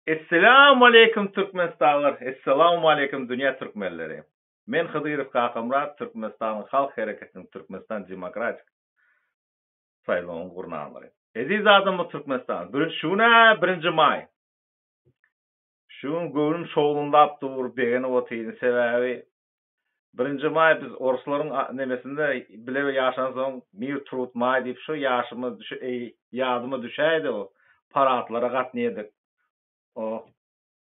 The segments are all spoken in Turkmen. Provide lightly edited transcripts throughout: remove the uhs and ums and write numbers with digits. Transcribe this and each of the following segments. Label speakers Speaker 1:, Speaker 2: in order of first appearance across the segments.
Speaker 1: Esselamu aleyküm Türkmenistanlar. Esselamu aleyküm dünya Türkmenleri. Men Hıdyrov Kakamrat, Türkmenistan'ın Halk Hareketi'nin Türkmenistan Demokratik sayılığının gurnanları. Aziz adamı Türkmenistan. Şuna 1. may. Şun görün şoğlunda dur begeni otayın sebebi 1. may biz Orusların nemesinde bile yaşansın mir trut may deyip şu yadıma düşeydi o paratlara katniyedik. O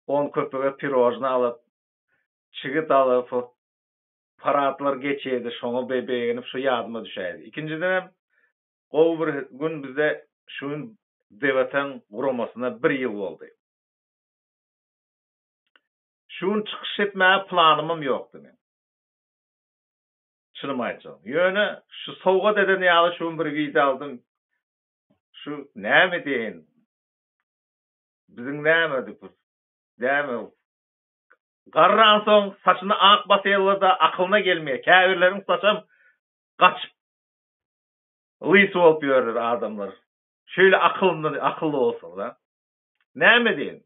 Speaker 1: 10 köpüge pirojna alıp çigit alıp paratlar geçeydi şoňa bebeğinip şu yadıma düşeydi. İkinciden o bir gün bizde şunun devatan guramasına 1 yıl oldu. Şunun çıkış etmeye planımım yoktu men. Şunu aytjam. Ýöne şu sowgat eden ýaly şuň bir video aldım. Şu näme deýin? Biziň näme dip? Näme? Garran soň saçyny ak basýarlar da akylyna gelmeýär. Käbirleriň saçam gaçyp lys bolup ýörür adamlar. Şöyle akıllı olsa da. Näme deýin?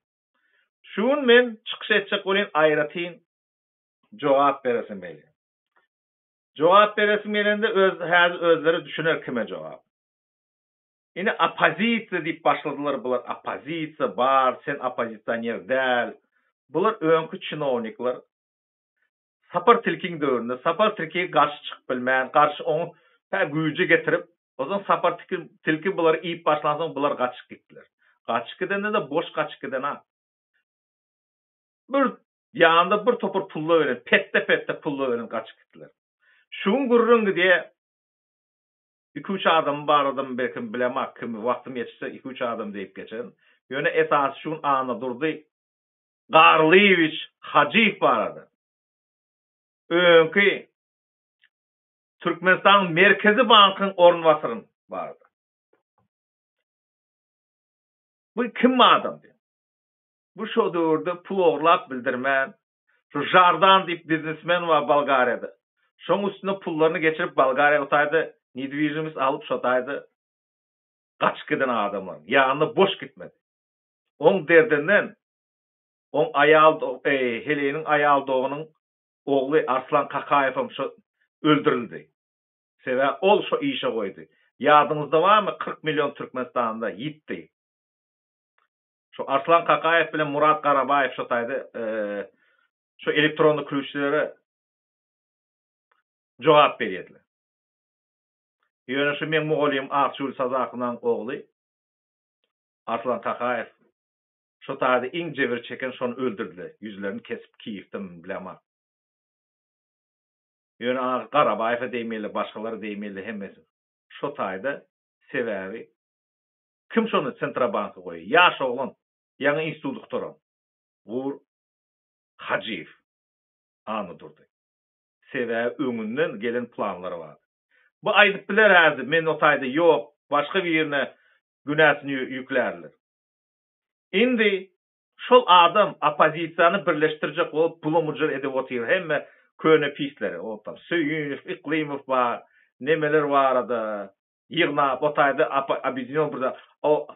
Speaker 1: Şuň men çykyş etjek bolan aýratyn jogap beresim geldi. Jogap beresim gelende özleri düşüner kime jogap. Yine apozisiýa diýip başladylar bular. Apozisiýa bar, sen opozisioner däl. Bular öňkü çinowniklar. Sapar tilkiň döwründe, sapar tilkiye garşy çykyp bilmän, garşy oňy güýje getirip, ozon sapar tilki bular iýip başlansaň bular gaçyp gitdiler. Gaçyp gidende de boş gaçyp giden ha. Bir ýanda bir topur pulla beren, pette pulla beren gaçyp gitdiler. Şuň gurrun diye 2-3 adam bar adam belki bilemek kim wagtym ýetişse 2-3 adam diýip geçen. Ýöne esas şuň ana durdy. Garlyewicz Hacıyew barada. Öňkü Türkmenistan Merkezi Bankyň ornwasaryň barada. Bu kim adam diýip. Bu şo döwürde pul oglap bildirmän, şu Jardan diýip biznesmen we Bolgariýada. Şoň üstüne pullaryny geçirip Bolgariýa otaydy, nedwijimiz alyp şotaydy. Gaçyp giden adamlar. Ýany boş gitmedi. Oň derdinden on ayal Helenin ayal doğunun oğlu Arslan Kakayev şu öldürüldü. Sebe ol şu işe koydu. Yadınızda var mı 40 milyon Türkmenistan'da gitti. Şu Arslan Kakayev bilen Murat Karabayev şu taydı şu elektronlu klüçleri cevap berýärler. Ýöne şu men Moğolyum Akçul Sazakynyň oğlu Arslan Kakayev şu taýda iň jebir çeken şonu öldürdiler. Yüzlerini kesip Kiýewden bilemem. Ýöne Karabayew deýmeli, başgalary deýmeli hemmesi. Şu taýda sebäbi kim şonu Sentrabanka goýy? Ýaş oglan, ýa-ni institut doktoram. Bu Hacıyew any durdy. Sebäbi öňünden gelen planlary bar. Bu aýdyp biler häzir men o taýda ýok, başga bir ýerine günäsini ýüklerler. Indi şol adam opozisiýany birleşdirjek bolup pulumujer edip otyr hemme köne pisleri. Otam Söyünow, Iklimow bar, nemeler barada. Ýygna botaýda opozisiýon burada o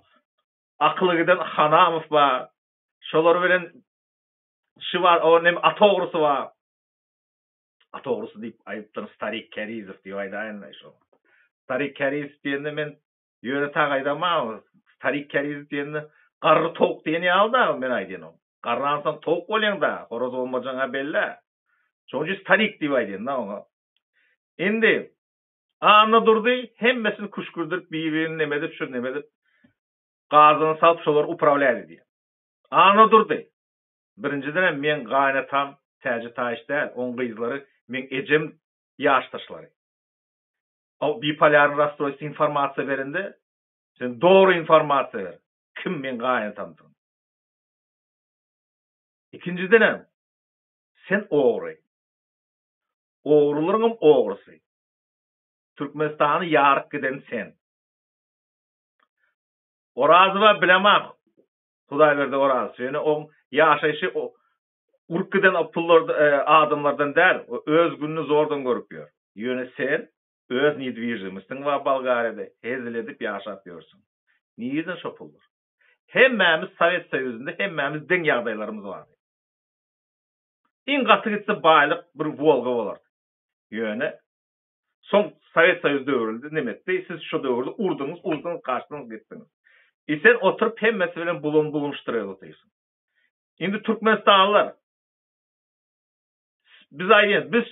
Speaker 1: aklygydan Hanamow bar. Şolar bilen şu bar, o nem Atogrusy bar. Atogrusy diýip aýypdyr Starik Kerizow diýip aýdaýan şo. Starik Kerizow diýende men ýöne tagaýdamam. Starik Kerizow diýende garry tok diýeni alda men aýdýan. Garransan tok bolýanda, horoz bolmajaňa belli. Şoňa Starik diýip aýdýan da oňa. Indi ana durdy, hemmesini kuşkurdup bir-birini nemedip şu nemedip gazyny salyp şolar upravlaýdy diýip. Ana durdy. Birinciden men gaýnatam täze taýyş däl, oň gyzlary men ejem ýaşdaşlary. O bipolar rastrowsy informasiýa berende, sen doğru informasiýa ber. Kim men gaýnatam? İkinciden sen ogry. Ogrulygyň ogrusy. Türkmenistany ýaryk giden sen. Orazyba bilemek. Hudaý berde orazy. Ýöne o ýaşaýşy o urkdan pullar adamlardan däl, öz gününi zordan görüp ýör. Ýöne sen öz nedwijimiňden we Bolgariýada heziledip ýaşap ýörsiň. Niýe şo pullar? hemmemiz Sovet Soýuzyny, hemmemiz deň ýagdaýlarymyz bar. İň gaty gitse baýlyk bir Volga bolar. Ýöne son Sovet Soýuzy döwründe nimetdi? Siz şu döwürde urduňyz, kaçdyňyz, gitdiňiz. Sen oturup hemmesi bilen bulunuşdyryp oturýarsyň. Indi Türkmenistanlylar biz aýdýan, biz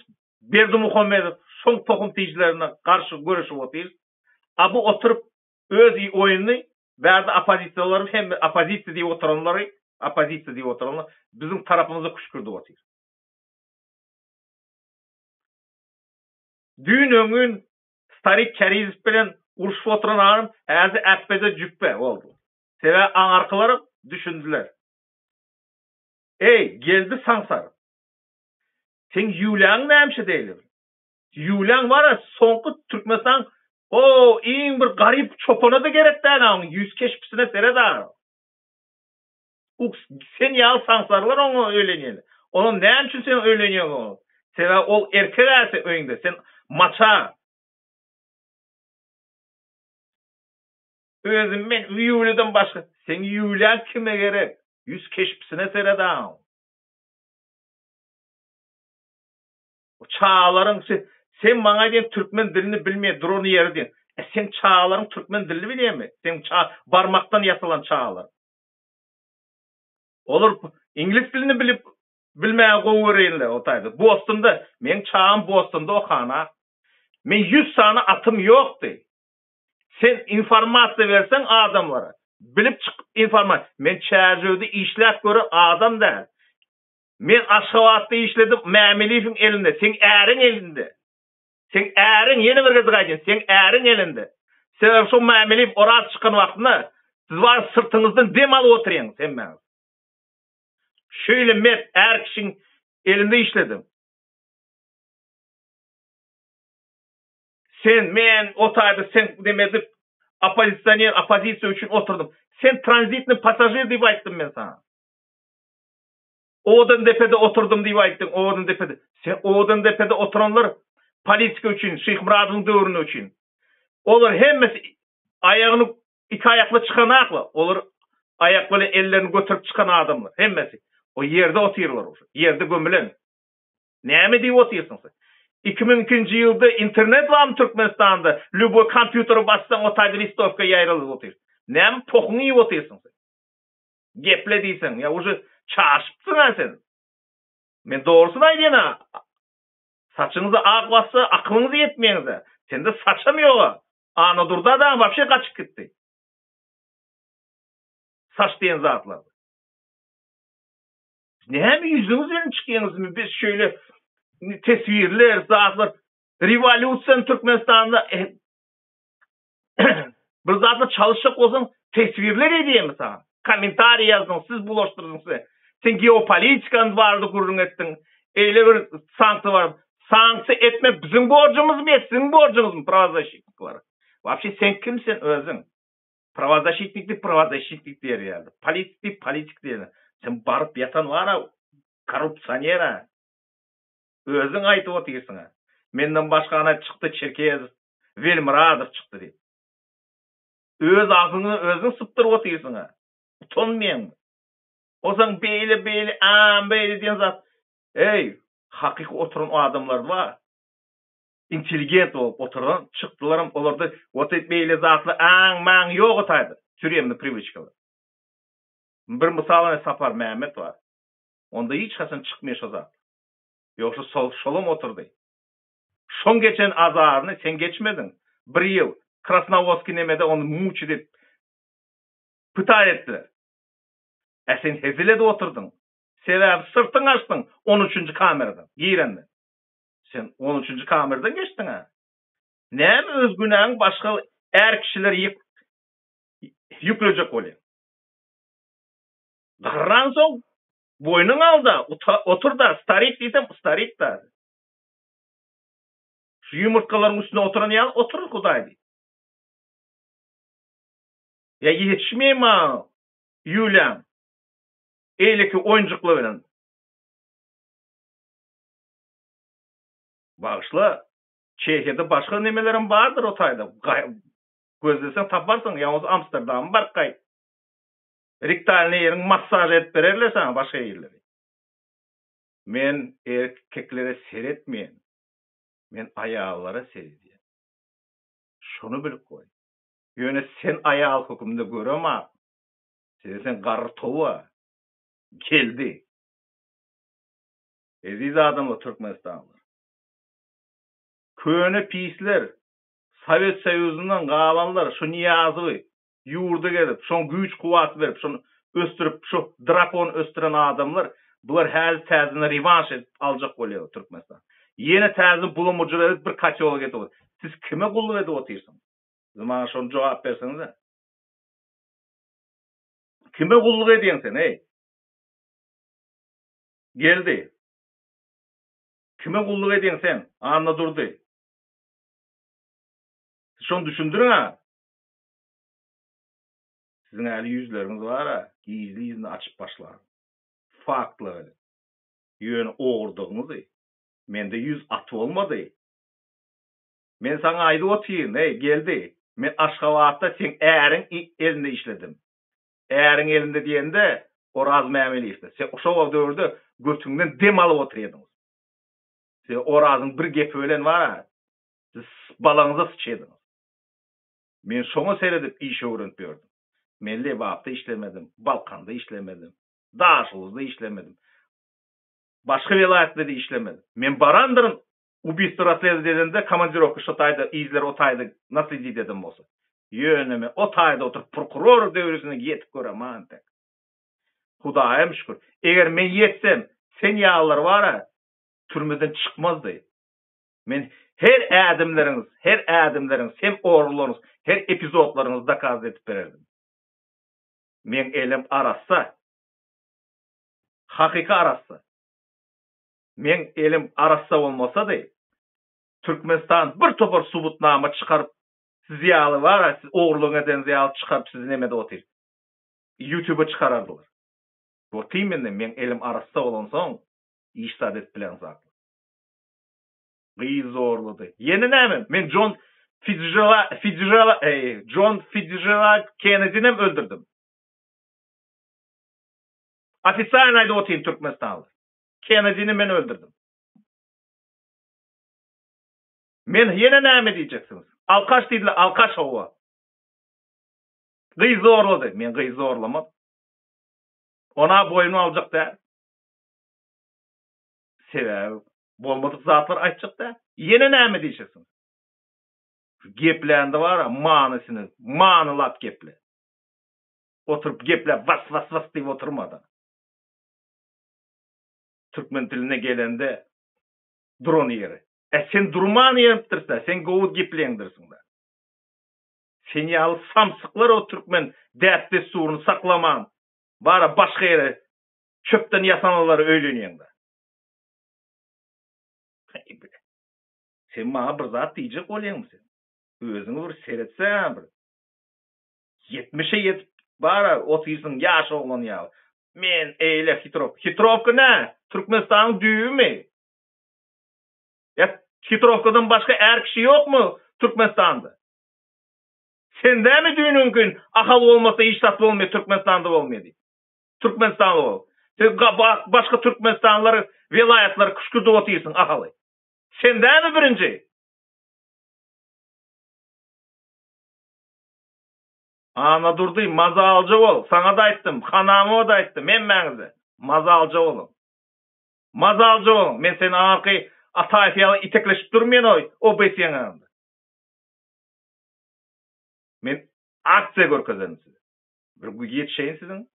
Speaker 1: Berdimuhammedow şoň tohum tijlerine garşy görüşip oturýar. A bu oturup öz oýuny bäzi opozisiýalary hem opozisiýa diýip oturanlar, bizim tarapymyza kuşkurdy oturýar. Dün öňün Starik Keriziv bilen uruşup oturan adam häzir äpbede jüppe boldy. Sebe aňarkylary düşündiler. Ey, geldi Sansar. Sen ýüläň nämişe diýilir? Ýüläň bara soňky Türkmenistan iň bir garyp çopana da gerek däl, 100 keşpisine seredar. Sen ýa Sansarlar onu öýlenýär. Onu näme üçin sen öýlenýär? Sebe ol erkek äse öýünde, sen maça. Özüm men ýüläden başga. Sen ýüläň kime gerek? 100 keşpisine seredar. O çağaların sen bana diyen Türkmen dilini bilmeye dronu yerdin. Sen çağaların Türkmen dilini biliyor mi? Sen barmaktan yasalan çağalar. Olur İngiliz dilini bilmeye goýberýänler otaydı. Boston'da men çağım Boston'da okana. Men 100 tane atım ýokdy. Sen informasiýa versen adamlara. Bilip çık informasiýa. Men çäjewde işläp görä adam da. Men Aşgabatda işledim, Mämeliyevin elinde. Sen äriň elinde. Sen äriň ýene bir gez gaýdyn. Sen äriň elinde. Sebäp şu Mämeliyev oraz çykan wagtynda siz var sırtыңızdan dem alyp oturýaňyz hemmäňiz. Şöyle men her kişinin elinde işledim. Men otayda sen demedip opozisiýa üçin oturdum. Sen tranzitni pasajer diýip aýtdym men sana. Odan depede oturdum diýip aýtdym, odan depede. Sen odan depede oturanlar politika üçin, Şeyh Muradowyň döwrüne üçin. Olar hemmesi aýagyny iki aýakly çykan akly. Olar aýak bilen ellerini götürüp çykan adamlar hemmesi. O ýerde oturýarlar, ýerde gömülen. Näme diýip oturýarsyň sen? 2002-nji ýylda internet barmy Türkmenistanda? Lüboy kompýutere bassaň otaydy listovka ýaýralyp oturýar. Näme tohuny ýyp oturýarsyň sen? Geple diýsen, ýa uje çaşypsyň sen. Men dogrusyny aýdýan. Saçyňyzy ak bassa, akylyňyzy ýetmeýäňiz. Sende saçam ýok. Ana durda da wapşe kaçyp gitdi. Saç diýen zatlar. Näme ýüzüňiz bilen çykýaňyz? Biz şöyle tesvirler, zatlar, revolýusiýa Türkmenistanda bir zatla çalışacak olsan tesvirler edeyim sana. Komentari yazdın, siz bulaştırdınız. Sen geopolitikanız vardı, kurun ettin. Öyle bir sanktı var. Sanktı etmek bizim borcumuz mu? Sizin borcunuz mu? Pravazashitlikler. Vapşi sen kimsin özün? Pravazashitlik diyer yani. Politik diyer. Sen barıp yatan var ha, korrupsiyonera. Özün aytıp oturýarsyň. Menden başga ana çykdy Çerkez, Velmuradov çykdy diýip. Öz agyny özüň sypdyryp oturýarsyň. Utanmaýan. Ozaň beýle beýle diýen zat. Ey, hakyky oturan adamlar bar. Intelligent bolup oturan çykdylar, olarda oturup beýle zatly maň ýok otaydy. Türýemde привычкалар. Bir misalyna Sapar Mämet bar. Onda hiç hasan çykmaýar o zat. Yoksa solum oturdu. Şon geçen azarını sen geçmedin. Bir yıl Krasnovodski nemede onu muç edip pıtar ettiler. Sen hezile de oturdun. Sebep sırtın açtın 13. kameradan. Giyrenden. Sen 13. kameradan geçtin ha. Näme öz günäň başga er kişiler yüklejek bolýar. Garran soň boynun alda, otur da, starik diysem, starik da. Şu yumurtkaların üstüne oturan yan, oturur Hudaý diýip. Ya yetişmeýär ýüläň. Eýleki oýunjuklar bilen. Bağışla, Çehyada başga nemelerim bardyr o taýda. Gözleseň taparsyň, ýalnys Amsterdam bar gaý. Riktalini yerin massaj edip bererler sana başka yerleri. Men erkeklere seyretmeyen. Men ayağlara seyrediyen. Şunu bilip koy. Yöne sen ayağı hukumda görema. Sen garı tova. Geldi. Aziz adamlar Türkmenistanlılar. Köne pisler. Sovet Soyuzundan galanlar şu Niyazi yurda gelip, şon güç kuvvet verip, şonu östürüp, şu drakon östüren adamlar, bular häzir täzini revanş aljak bolýar Türkmenistan. Yeni täzini bulamujylar bir kaç ýola getip. Siz kime gulluk edip oturýarsyňyz? Zama şonu jogap berseňiz. Kime gulluk edýän sen, ey? Geldi. Kime gulluk edýän sen? Anna durdy. Şonu düşündürün ha. Sizin äli yüzleriniz var ha. Gizli yüzünü açıp başlar. Faktlı. Yön oğurduğunuzu. Mende yüz atı olmadı. Men sana aydı otuyum. Geldi. Men Aşgabatda sen ärin elinde işledim. Ärin elinde diyende o razmameli işte. Sen o dördü götünden dem alıp oturuyordunuz. Sen o razın bir gepi ölen var ha. Siz balanıza sıçıydınız. Men şonu seyredip iş öğrenip gördüm. Men Lebap'ta işlemedim. Balkan'da işlemedim. Daşuluz'da işlemedim. Başka vilayetlerde işlemedim. Men barandırın ubiystvo rastledi dediğinde komandirovka şu tayda, izler o tayda nasıl idi dedim olsa. Yöneme o tayda oturup prokuror devresine yetip görem tek. Hudaya şükür. Eğer men yetsem sen yağlar var ha türmeden çıkmazdı. Men her adımlarınız, hem oğrularınız, her epizodlarınızda kaz edip verirdim. Men elim arassa, hakika arassa, men elim arassa olmasa da, Türkmenistan bir topar subutnama çıkarıp, ziyalı var, siz oğurluğun eden ziyalı çıkarıp sizi nemede otur. YouTube'a çıkarardılar. Bortayım men elim arassa olan son, iş saadet bilen zaklı. Gıy zorladı. Yeni nemin? Men John Fitzgerald Kennedy'ni öldürdüm. Ofitsialny ayda otayım Türkmenistanlı. Kennedy'ni men öldürdüm. Men yine näme diyeceksiniz? Alkaş dediler, alkaş hova. Gıy zorladı. Men gıy zorlamadım. Ona boynu alacak da. Sebep bolmadık zatlar açacak da. Yine näme diyeceksiniz? Geplendi var ha, manılap geple. Oturup geple vas diye oturmadan. Türkmen diline gelende drone yeri. Sen durmanı yeriptirsen, sen govud gepleyendirsin da. Sen yalı samsıklar o Türkmen dertli surunu saklaman. Bara başka yere çöpten yasanaları öyleniyen da. Sen bana bir zat diyecek olayan mı sen? Özünü bir seyretsen bir. 70'e yetip bara otuyorsun yaş olan ya. Men eyle Hitrovka ne? Türkmenistan'ın düğü mü? Ya Hitrovka'dan başka kişi yok mu Türkmenistan'da? Sende mi düğünün gün akal olmasa iş tatlı olmuyor Türkmenistan'da olmuyor diye. Türkmenistan'da ol. Sen başka Türkmenistanlıları vilayetleri kuşkurda otuyorsun akalı. Sende mi birinci? Ana durdu, maza alca ol. Sana da aytdım, hanama da aytdım. Emmenize. Maza alca olun. Maza alca olun. Men seni arqı atayfiyalı itekleşip durmayan o besiyen anında. Men aksiya görkezlerim size. Bir yetişeyin sizin.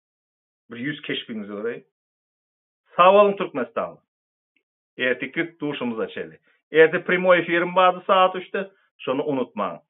Speaker 1: Bir 100 keşfiniz orayı. Sağ olun Türkmenistanlı. Erteki duşumuza çeli. Erteki primoy efirim vardı saat 3'te. Şunu unutmayın.